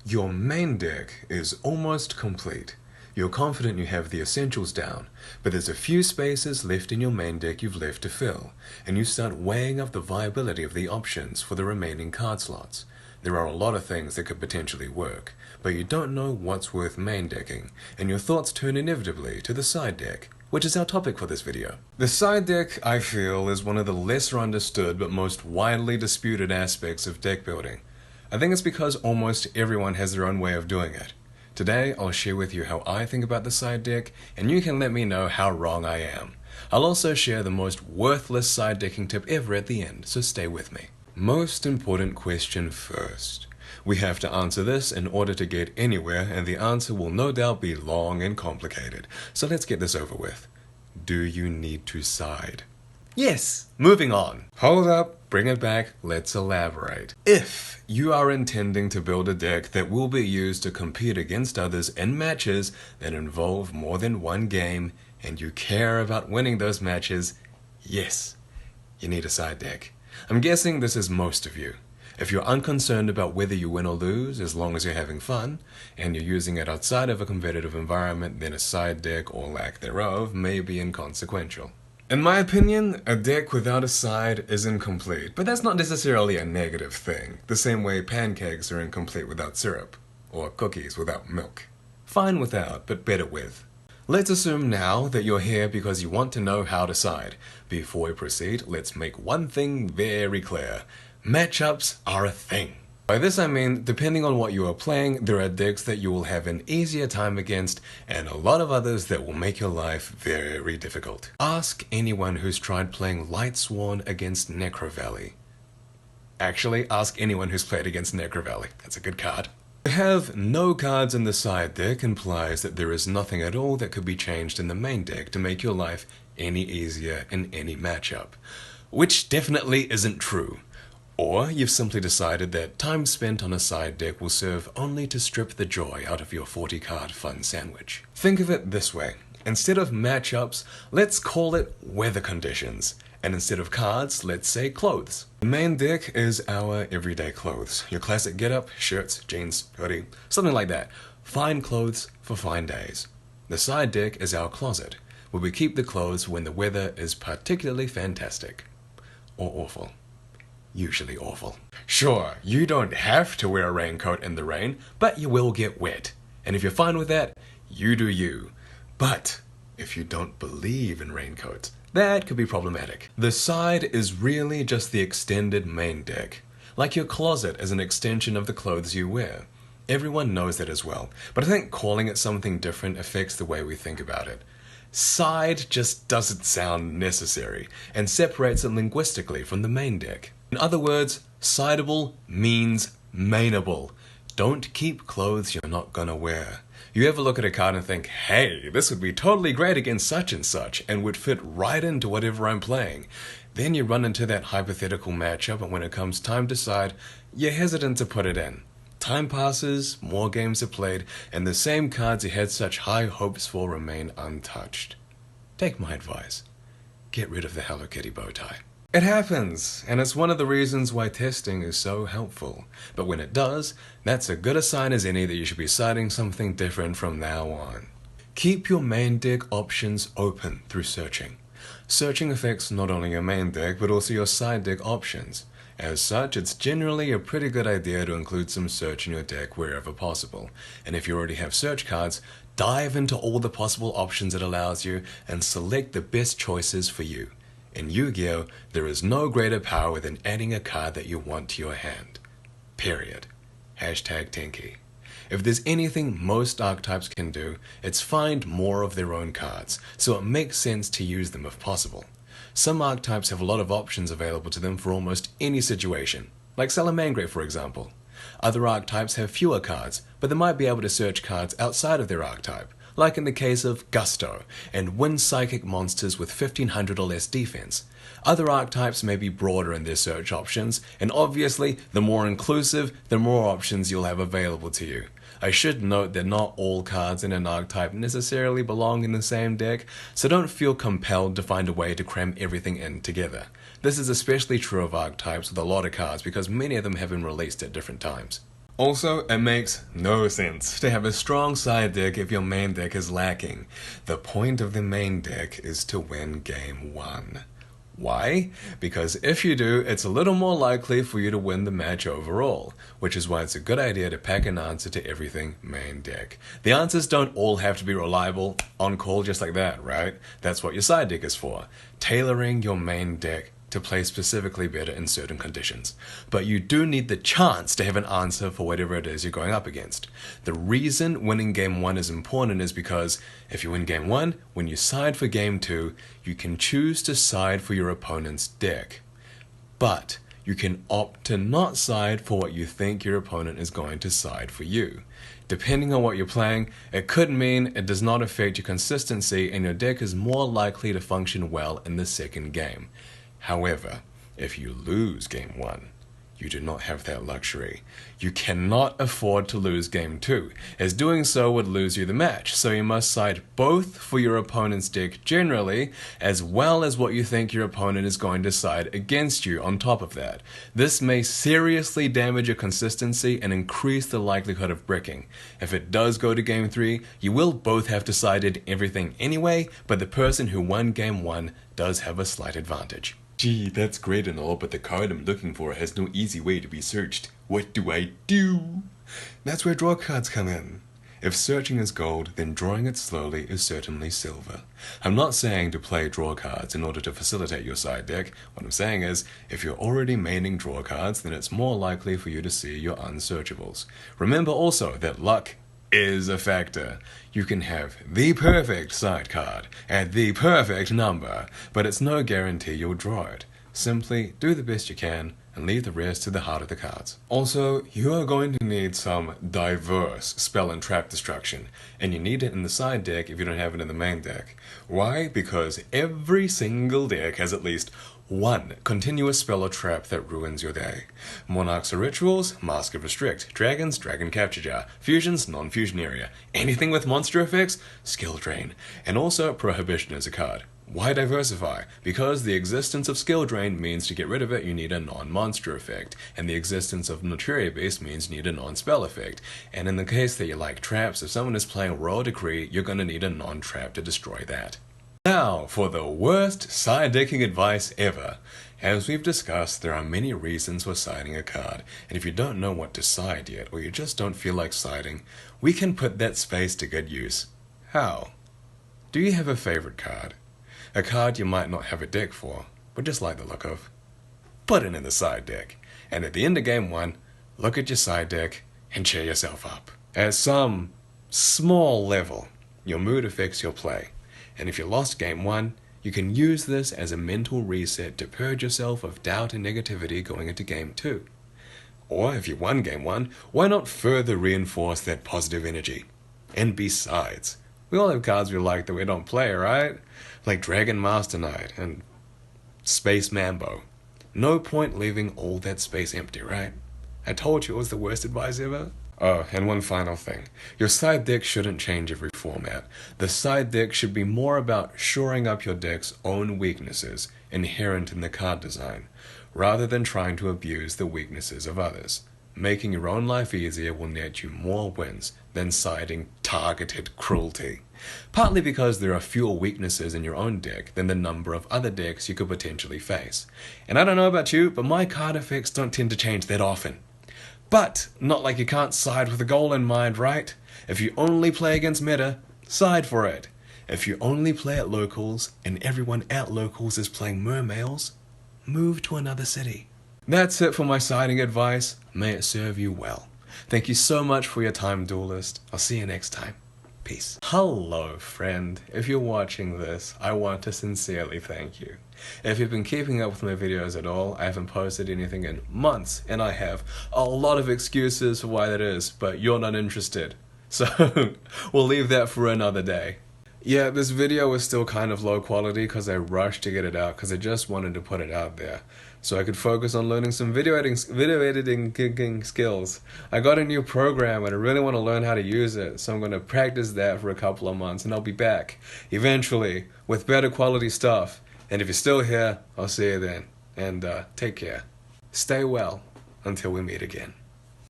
Your main deck is almost complete. You're confident you have the essentials down, but there's a few spaces left in your main deck you've left to fill, and you start weighing up the viability of the options for the remaining card slots. There are a lot of things that could potentially work, but you don't know what's worth main decking, and your thoughts turn inevitably to the side deck, which is our topic for this video. The side deck, I feel, is one of the lesser understood but most widely disputed aspects of deck building. I think it's because almost everyone has their own way of doing it. Today, I'll share with you how I think about the side deck, and you can let me know how wrong I am. I'll also share the most worthless side decking tip ever at the end, so stay with me. Most important question first. We have to answer this in order to get anywhere, and the answer will no doubt be long and complicated. So let's get this over with. Do you need to side? Yes! Moving on. Hold up, bring it back, let's elaborate. If you are intending to build a deck that will be used to compete against others in matches that involve more than one game, and you care about winning those matches, yes, you need a side deck. I'm guessing this is most of you. If you're unconcerned about whether you win or lose, as long as you're having fun, and you're using it outside of a competitive environment, then a side deck, or lack thereof, may be inconsequential. In my opinion, a deck without a side is incomplete, but that's not necessarily a negative thing, the same way pancakes are incomplete without syrup, or cookies without milk. Fine without, but better with. Let's assume now that you're here because you want to know how to side. Before we proceed, let's make one thing very clear. Matchups are a thing. By this I mean, depending on what you are playing, there are decks that you will have an easier time against, and a lot of others that will make your life very difficult. Ask anyone who's tried playing Lightsworn against Necro Valley. Actually, ask anyone who's played against Necro Valley. That's a good card. To have no cards in the side deck implies that there is nothing at all that could be changed in the main deck to make your life any easier in any matchup. Which definitely isn't true. Or you've simply decided that time spent on a side deck will serve only to strip the joy out of your 40-card fun sandwich. Think of it this way. Instead of matchups, let's call it weather conditions. And instead of cards, let's say clothes. The main deck is our everyday clothes. Your classic getup, shirts, jeans, hoodie, something like that. Fine clothes for fine days. The side deck is our closet, where we keep the clothes when the weather is particularly fantastic. Or awful. Usually awful. Sure, you don't have to wear a raincoat in the rain, but you will get wet. And if you're fine with that, you do you. But if you don't believe in raincoats, that could be problematic. The side is really just the extended main deck. Like your closet is an extension of the clothes you wear. Everyone knows that as well, but I think calling it something different affects the way we think about it. Side just doesn't sound necessary, and separates it linguistically from the main deck. In other words, sideable means mainable. Don't keep clothes you're not gonna wear. You ever look at a card and think, hey, this would be totally great against such and would fit right into whatever I'm playing. Then you run into that hypothetical matchup, and when it comes time to side, you're hesitant to put it in. Time passes, more games are played, and the same cards you had such high hopes for remain untouched. Take my advice. Get rid of the Hello Kitty bow tie. It happens, and it's one of the reasons why testing is so helpful. But when it does, that's as good a sign as any that you should be siding something different from now on. Keep your main deck options open through searching. Searching affects not only your main deck, but also your side deck options. As such, it's generally a pretty good idea to include some search in your deck wherever possible. And if you already have search cards, dive into all the possible options it allows you and select the best choices for you. In Yu-Gi-Oh, there is no greater power than adding a card that you want to your hand. Period. Hashtag Tenki. If there's anything most archetypes can do, it's find more of their own cards, so it makes sense to use them if possible. Some archetypes have a lot of options available to them for almost any situation, like Salamangre for example. Other archetypes have fewer cards, but they might be able to search cards outside of their archetype, like in the case of Gusto, and win psychic monsters with 1500 or less defense. Other archetypes may be broader in their search options, and obviously, the more inclusive, the more options you'll have available to you. I should note that not all cards in an archetype necessarily belong in the same deck, so don't feel compelled to find a way to cram everything in together. This is especially true of archetypes with a lot of cards because many of them have been released at different times. Also, it makes no sense to have a strong side deck if your main deck is lacking. The point of the main deck is to win game 1. Why? Because if you do, it's a little more likely for you to win the match overall, which is why it's a good idea to pack an answer to everything main deck. The answers don't all have to be reliable, on call just like that, right? That's what your side deck is for, tailoring your main deck to play specifically better in certain conditions. But you do need the chance to have an answer for whatever it is you're going up against. The reason winning game 1 is important is because if you win game 1, when you side for game 2, you can choose to side for your opponent's deck. But you can opt to not side for what you think your opponent is going to side for you. Depending on what you're playing, it could mean it does not affect your consistency and your deck is more likely to function well in the second game. However, if you lose game 1, you do not have that luxury. You cannot afford to lose game 2, as doing so would lose you the match, so you must side both for your opponent's deck generally, as well as what you think your opponent is going to side against you on top of that. This may seriously damage your consistency and increase the likelihood of bricking. If it does go to game 3, you will both have decided everything anyway, but the person who won game 1 does have a slight advantage. Gee, that's great and all, but the card I'm looking for has no easy way to be searched. What do I do? That's where draw cards come in. If searching is gold, then drawing it slowly is certainly silver. I'm not saying to play draw cards in order to facilitate your side deck. What I'm saying is, if you're already maining draw cards, then it's more likely for you to see your unsearchables. Remember also that luck is a factor. You can have the perfect side card at the perfect number, but it's no guarantee you'll draw it. Simply do the best you can and leave the rest to the heart of the cards. Also, you are going to need some diverse spell and trap destruction, and you need it in the side deck if you don't have it in the main deck. Why? Because every single deck has at least one continuous spell or trap that ruins your day. Monarchs or rituals, Mask of Restrict. Dragons, Dragon Capture Jar. Fusions, non-fusion area. Anything with monster effects, Skill Drain. And also Prohibition is a card. Why diversify? Because the existence of Skill Drain means to get rid of it you need a non-monster effect, and the existence of Notaria Beast means you need a non-spell effect. And in the case that you like traps, if someone is playing Royal Decree, you're going to need a non-trap to destroy that. Now, for the worst side decking advice ever. As we've discussed, there are many reasons for siding a card, and if you don't know what to side yet, or you just don't feel like siding, we can put that space to good use. How? Do you have a favorite card? A card you might not have a deck for, but just like the look of? Put it in the side deck, and at the end of game 1, look at your side deck and cheer yourself up. At some small level, your mood affects your play. And if you lost game 1, you can use this as a mental reset to purge yourself of doubt and negativity going into game 2. Or if you won game 1, why not further reinforce that positive energy? And besides, we all have cards we like that we don't play, right? Like Dragon Master Knight and Space Mambo. No point leaving all that space empty, right? I told you it was the worst advice ever. Oh, and one final thing. Your side deck shouldn't change every format. The side deck should be more about shoring up your deck's own weaknesses inherent in the card design, rather than trying to abuse the weaknesses of others. Making your own life easier will net you more wins than siding targeted cruelty. Partly because there are fewer weaknesses in your own deck than the number of other decks you could potentially face. And I don't know about you, but my card effects don't tend to change that often. But, not like you can't side with a goal in mind, right? If you only play against meta, side for it. If you only play at locals, and everyone at locals is playing mermails, move to another city. That's it for my siding advice. May it serve you well. Thank you so much for your time, Duelist. I'll see you next time. Peace. Hello, friend. If you're watching this, I want to sincerely thank you. If you've been keeping up with my videos at all, I haven't posted anything in months, and I have a lot of excuses for why that is, but you're not interested. So, we'll leave that for another day. Yeah, this video was still kind of low quality because I rushed to get it out because I just wanted to put it out there so I could focus on learning some video editing skills. I got a new program and I really want to learn how to use it, so I'm going to practice that for a couple of months and I'll be back eventually with better quality stuff. And if you're still here, I'll see you then. And take care. Stay well until we meet again.